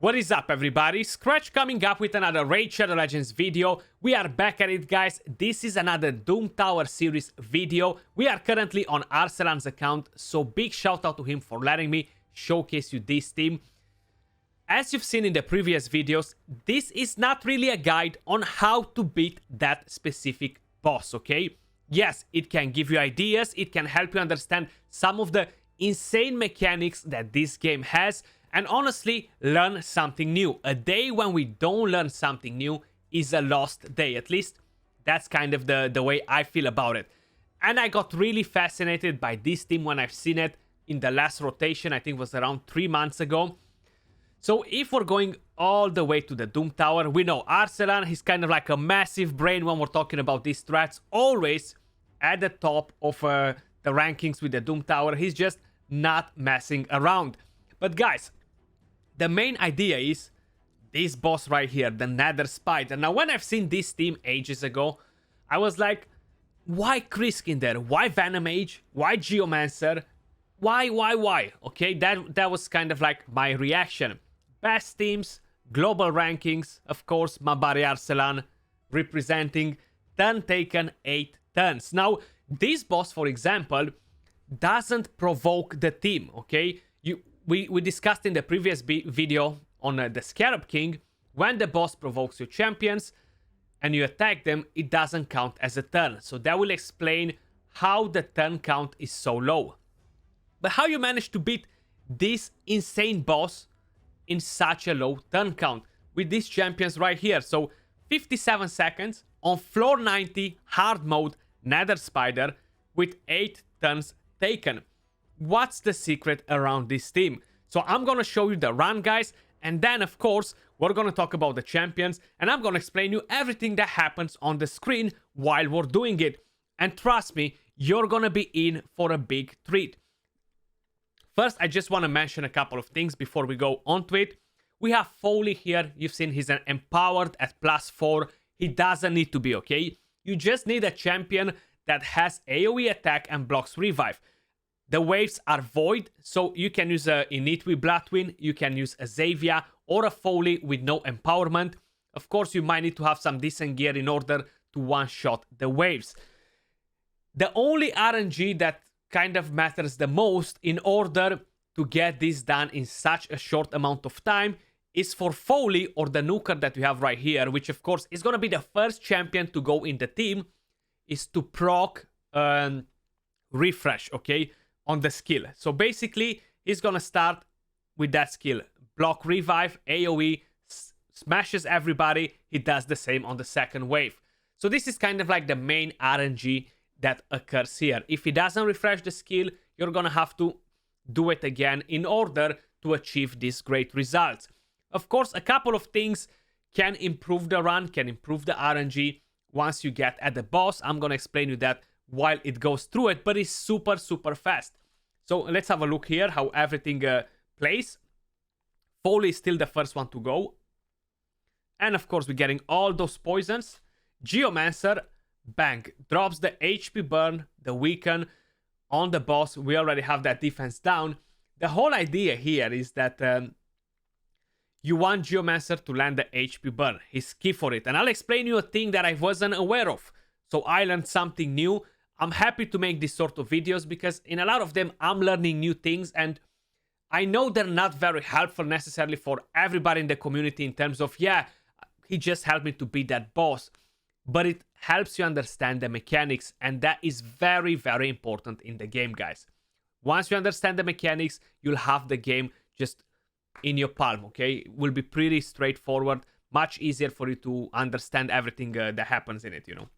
What is up, everybody? Skratch coming up with another Raid Shadow Legends video. We are back at it, guys. This is another Doom Tower series video. We are currently on Arsalan's account, so big shout out to him for letting me showcase you this team. As you've seen in the previous videos, this is not really a guide on how to beat that specific boss, okay? Yes, it can give you ideas, it can help you understand some of the insane mechanics that this game has, and honestly, learn something new. A day when we don't learn something new is a lost day. At least, that's kind of the way I feel about it. And I got really fascinated by this team when I've seen it in the last rotation. I think it was around 3 months ago. So if we're going all the way to the Doom Tower, we know Arsalan, he's kind of like a massive brain when we're talking about these strats. Always at the top of the rankings with the Doom Tower. He's just not messing around. But guys, the main idea is this boss right here, the Nether Spider. Now, when I've seen this team ages ago, I was like, why Krisk in there? Why Venom Mage? Why Geomancer? Why? Okay, that was kind of like my reaction. Best teams, global rankings, of course, Mabari Arsalan representing, turn taken 8 turns. Now, this boss, for example, doesn't provoke the team, okay? We discussed in the previous video on the Scarab King, when the boss provokes your champions and you attack them, it doesn't count as a turn. So that will explain how the turn count is so low. But how you manage to beat this insane boss in such a low turn count with these champions right here. So 57 seconds on floor 90 hard mode Nether Spider with 8 turns taken. What's the secret around this team? So I'm gonna show you the run, guys, and then of course we're gonna talk about the champions, and I'm gonna explain you everything that happens on the screen while we're doing it. And trust me, you're gonna be in for a big treat. First, I just want to mention a couple of things before we go on to it. We have Foley here. You've seen he's an empowered at +4. He doesn't need to be, okay? You just need a champion that has AoE attack and blocks revive. The waves are void, so you can use a Initwi Bloodwind, you can use a Xavia or a Foley with no empowerment. Of course, you might need to have some decent gear in order to one-shot the waves. The only RNG that kind of matters the most in order to get this done in such a short amount of time is for Foley or the nuker that we have right here, which of course is going to be the first champion to go in the team, is to proc refresh, okay, on the skill. So basically, he's going to start with that skill. Block revive, AoE, smashes everybody. He does the same on the second wave. So this is kind of like the main RNG that occurs here. If he doesn't refresh the skill, you're going to have to do it again in order to achieve these great results. Of course, a couple of things can improve the run, can improve the RNG once you get at the boss. I'm going to explain you that while it goes through it, but it's super fast. So let's have a look here how everything plays. Foley is still the first one to go. And of course, we're getting all those poisons. Geomancer, bang, drops the HP burn, the weaken on the boss. We already have that defense down. The whole idea here is that you want Geomancer to land the HP burn. He's key for it. And I'll explain you a thing that I wasn't aware of. So I learned something new. I'm happy to make these sort of videos because in a lot of them, I'm learning new things. And I know they're not very helpful necessarily for everybody in the community in terms of, yeah, he just helped me to beat that boss. But it helps you understand the mechanics, and that is very important in the game, guys. Once you understand the mechanics, you'll have the game just in your palm, okay? It will be pretty straightforward, much easier for you to understand everything that happens in it, you know.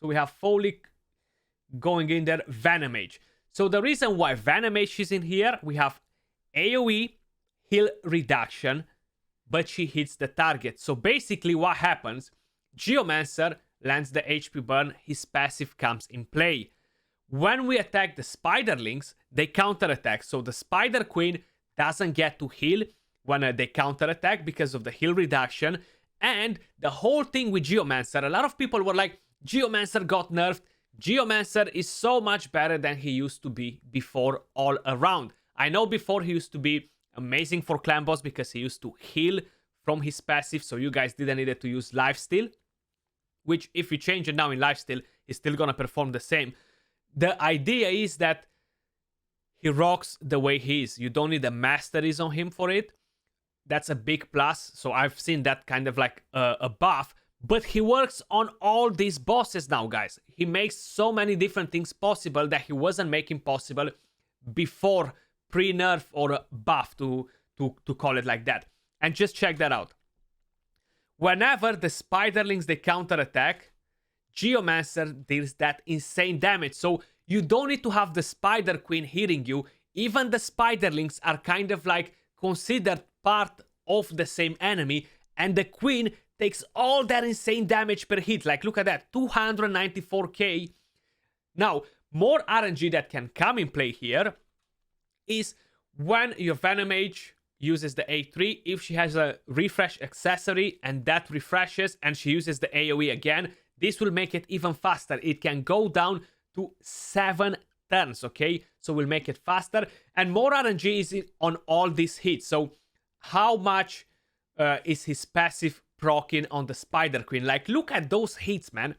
So we have Foley going in there, Venom Mage. So the reason why Venom Mage is in here, we have AoE, heal reduction, but she hits the target. So basically what happens, Geomancer lands the HP burn, his passive comes in play. When we attack the Spiderlings, they counterattack. So the Spider Queen doesn't get to heal when they counterattack because of the heal reduction. And the whole thing with Geomancer, a lot of people were like, Geomancer got nerfed. Geomancer is so much better than he used to be before all around. I know before he used to be Amazing for clan boss because he used to heal from his passive, so you guys didn't need to use lifesteal. Which, if you change it now in lifesteal, is still gonna perform the same. The idea is that he rocks the way he is. You don't need a masteries on him for it. That's a big plus. So I've seen that kind of like a buff. But he works on all these bosses now, guys. He makes so many different things possible that he wasn't making possible before pre-nerf or buff, to call it like that. And just check that out. Whenever the spiderlings, they counter-attack, Geomancer deals that insane damage. So you don't need to have the Spider Queen hitting you. Even the spiderlings are kind of like considered part of the same enemy. And the Queen takes all that insane damage per hit. Like, look at that, 294k. Now, more RNG that can come in play here is when your Venom Mage uses the A3, if she has a refresh accessory and that refreshes and she uses the AoE again, this will make it even faster. It can go down to 7 turns, okay? So we'll make it faster. And more RNG is on all these hits. So how much is his passive proccing on the Spider Queen? Like, look at those hits, man.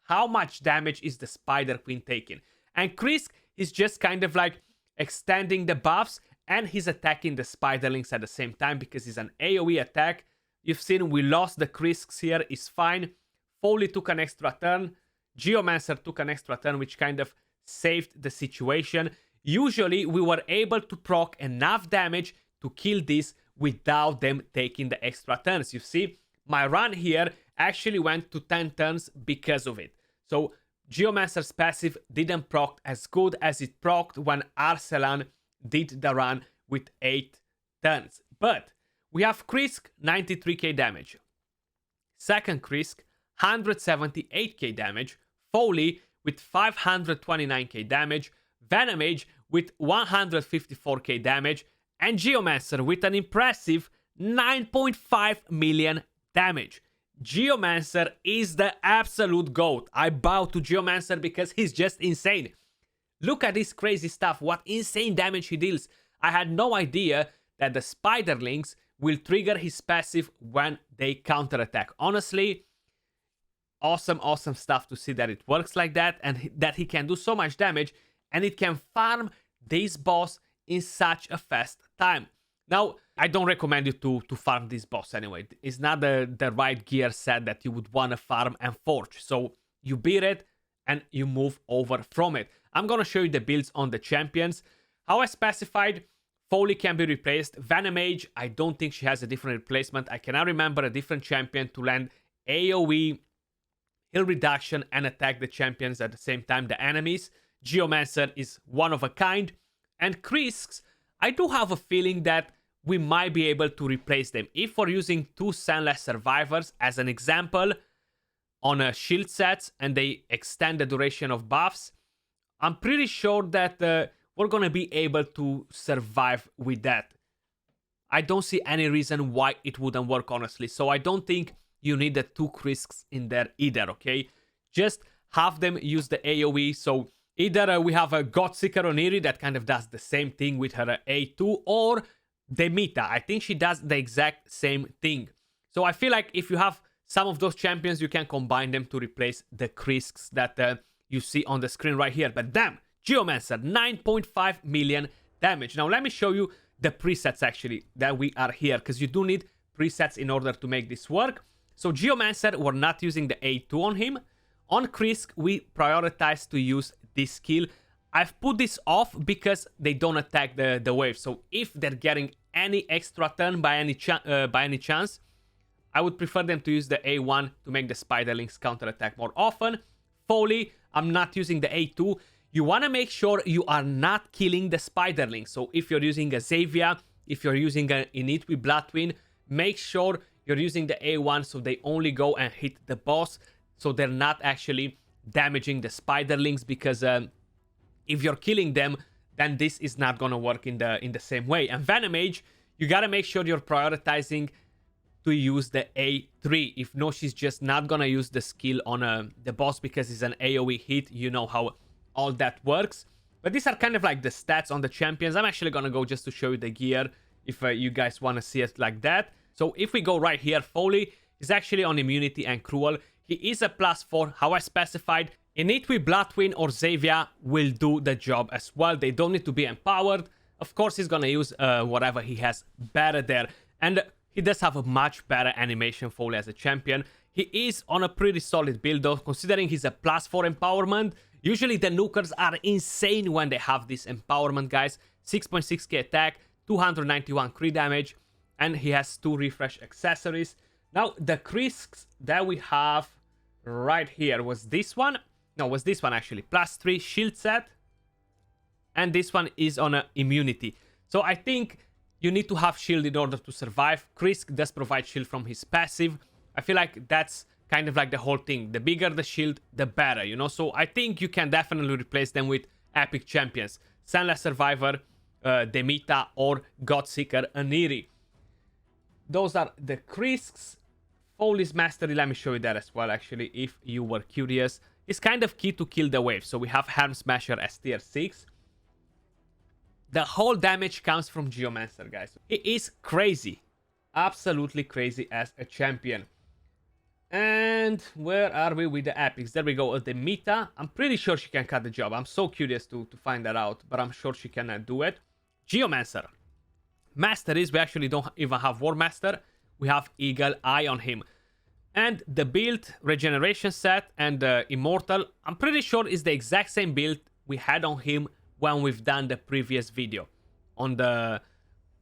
How much damage is the Spider Queen taking? And Krisk is just kind of like extending the buffs, and he's attacking the Spiderlings at the same time because it's an AoE attack. You've seen we lost the Krisks here, it's fine. Foley took an extra turn. Geomancer took an extra turn, which kind of saved the situation. Usually, we were able to proc enough damage to kill this without them taking the extra turns. You see, my run here actually went to 10 turns because of it. So, Geomancer's passive didn't proc as good as it procced when Arsalan did the run with 8 turns. But we have Krisk, 93k damage. Second Krisk, 178k damage. Foley with 529k damage. Venom Mage with 154k damage. And Geomancer with an impressive 9.5 million damage. Geomancer is the absolute GOAT. I bow to Geomancer because he's just insane. Look at this crazy stuff, what insane damage he deals. I had no idea that the Spiderlings will trigger his passive when they counterattack. Honestly, awesome stuff to see that it works like that and that he can do so much damage and it can farm this boss in such a fast time. Now, I don't recommend you to farm this boss anyway. It's not the right gear set that you would want to farm and forge. So you beat it and you move over from it. I'm going to show you the builds on the champions. How I specified, Foley can be replaced. Venom Mage, I don't think she has a different replacement. I cannot remember a different champion to land AoE, heal reduction, and attack the champions at the same time, the enemies. Geomancer is one of a kind. And Krisks, I do have a feeling that we might be able to replace them. If we're using 2 Sunless Survivors as an example on shield sets and they extend the duration of buffs, I'm pretty sure that we're going to be able to survive with that. I don't see any reason why it wouldn't work, honestly. So I don't think you need the 2 Krisks in there either, okay? Just have them use the AoE. So either we have a Godseeker Oniri that kind of does the same thing with her A2, or Demita. I think she does the exact same thing. So I feel like if you have some of those champions, you can combine them to replace the Krisks that you see on the screen right here. But damn, Geomancer, 9.5 million damage. Now let me show you the presets actually that we are here, because you do need presets in order to make this work. So Geomancer, we're not using the A2 on him. On Krisk, we prioritize to use this skill. I've put this off because they don't attack the wave. So if they're getting any extra turn by any chance, I would prefer them to use the A1 to make the Spiderlings counterattack more often. Foley, I'm not using the A2. You want to make sure you are not killing the Spiderlings. So if you're using a Xavia, if you're using an Init with Bloodwind, make sure you're using the A1 so they only go and hit the boss. So they're not actually damaging the Spiderlings, because if you're killing them, then this is not gonna work in the same way. And Venom Mage, you gotta make sure you're prioritizing to use the A3. If no, she's just not gonna use the skill on the boss because it's an AoE hit. You know how all that works. But these are kind of like the stats on the champions. I'm actually gonna go just to show you the gear. if you guys want to see it like that. So if we go right here, Foley is actually on immunity and cruel. He is a +4, how I specified. Initwi, Bloodwind, or Xavier will do the job as well. They don't need to be empowered. Of course, he's gonna use whatever he has better there. And he does have a much better animation, Foley, as a champion. He is on a pretty solid build though, considering he's a +4 empowerment. Usually the nukers are insane when they have this empowerment, guys. 6.6k attack, 291 crit damage, and he has 2 refresh accessories. Now, the crisps that we have right here was this one. No, was this one actually. +3 shield set. And this one is on immunity. So I think you need to have shield in order to survive. Krisk does provide shield from his passive. I feel like that's kind of like the whole thing. The bigger the shield, the better, you know? So I think you can definitely replace them with epic champions. Sunless Survivor, Demita, or Godseeker Aniri. Those are the Krisks. Foley's Mastery, let me show you that as well, actually, if you were curious. It's kind of key to kill the wave. So we have Helm Smasher as tier 6. The whole damage comes from Geomancer, guys. It is crazy. Absolutely crazy as a champion. And where are we with the epics? There we go. The Mita. I'm pretty sure she can cut the job. I'm so curious to find that out, but I'm sure she can do it. Geomancer. Masteries, we actually don't even have War Master. We have Eagle Eye on him. And the build, Regeneration set and Immortal, I'm pretty sure is the exact same build we had on him when we've done the previous video. On the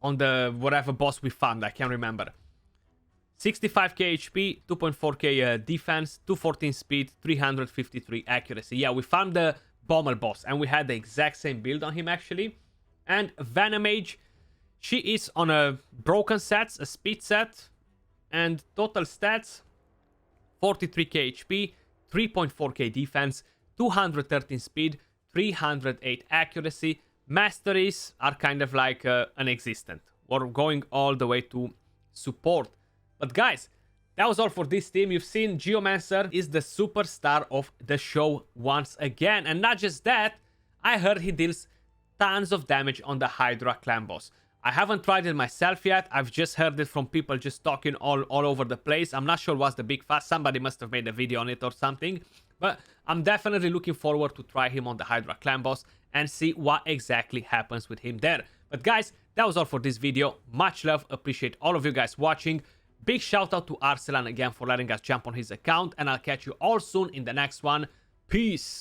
whatever boss we found, I can't remember. 65k HP, 2.4k defense, 214 speed, 353 accuracy. Yeah, we found the Bomber boss and we had the exact same build on him actually. And Venomage, she is on a broken sets, a speed set, and total stats 43k HP, 3.4k defense, 213 speed, 308 accuracy. Masteries are kind of like non-existent. We're going all the way to support. But guys, that was all for this team. You've seen Geomancer is the superstar of the show once again. And not just that, I heard he deals tons of damage on the Hydra clan boss. I haven't tried it myself yet. I've just heard it from people just talking all over the place. I'm not sure what's the big fuss. Somebody must have made a video on it or something. But I'm definitely looking forward to try him on the Hydra clan boss and see what exactly happens with him there. But guys, that was all for this video. Much love. Appreciate all of you guys watching. Big shout out to Arsalan again for letting us jump on his account. And I'll catch you all soon in the next one. Peace.